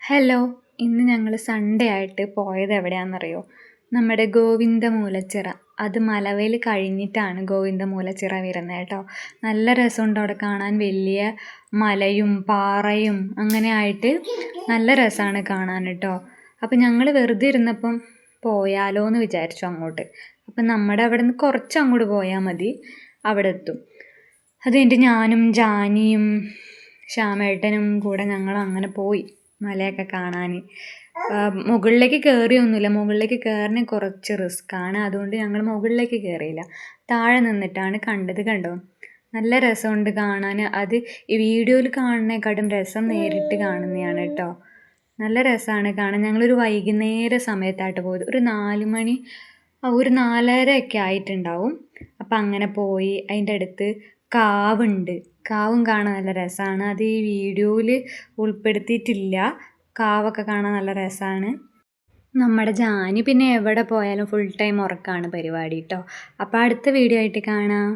Hello, ഇന്ന് ഞങ്ങൾ Sunday ആയിട്ട് പോയത് എവിടെയാണെന്നറിയോ? നമ്മുടെ ഗോവിന്ദമൂലച്ചിറ. അത് മലവേൽ കഴിഞ്ഞിട്ടാണ് ഗോവിന്ദമൂലച്ചിറ വരുന്നത് കേട്ടോ. നല്ല രസമുണ്ട് അവിടെ കാണാൻ. വലിയ മലയും പാറയും അങ്ങനെ ആയിട്ട് നല്ല രസമാണ് കാണാൻ കേട്ടോ. അപ്പം ഞങ്ങൾ വെറുതെ ഇരുന്നപ്പം പോയാലോ എന്ന് വിചാരിച്ചു അങ്ങോട്ട്. അപ്പം നമ്മുടെ അവിടെ നിന്ന് കുറച്ച് അങ്ങോട്ട് പോയാൽ മതി, അവിടെ എത്തും. അത് കഴിഞ്ഞിട്ട് ഞാനും ജാനിയും ശ്യാമേട്ടനും കൂടെ ഞങ്ങൾ അങ്ങനെ പോയി മലയൊക്കെ കാണാൻ. മുകളിലേക്ക് കയറിയൊന്നുമില്ല, മുകളിലേക്ക് കയറണ കുറച്ച് റിസ്ക്കാണ്. അതുകൊണ്ട് ഞങ്ങൾ മുകളിലേക്ക് കയറിയില്ല, താഴെ നിന്നിട്ടാണ് കണ്ടത്. കണ്ടോ, നല്ല രസമുണ്ട് കാണാൻ. അത് ഈ വീഡിയോയിൽ കാണുന്നതിനെക്കാട്ടും രസം നേരിട്ട് കാണുന്നതാണ് കേട്ടോ. നല്ല രസമാണ് കാണാൻ. ഞങ്ങളൊരു വൈകുന്നേര സമയത്തായിട്ട് പോയത്, ഒരു 4 മണി, ഒരു 4:30 ഒക്കെ ആയിട്ടുണ്ടാവും. അപ്പം അങ്ങനെ പോയി. അതിൻ്റെ അടുത്ത് കാവുണ്ട്, കാവും കാണാൻ നല്ല രസമാണ്. അത് ഈ വീഡിയോയിൽ ഉൾപ്പെടുത്തിയിട്ടില്ല. കാവൊക്കെ കാണാൻ നല്ല രസമാണ്. നമ്മുടെ ജാനി പിന്നെ എവിടെ പോയാലും ഫുൾ ടൈം ഉറക്കമാണ് പരിപാടി കേട്ടോ. അപ്പോൾ അടുത്ത വീഡിയോ ആയിട്ട് കാണാം.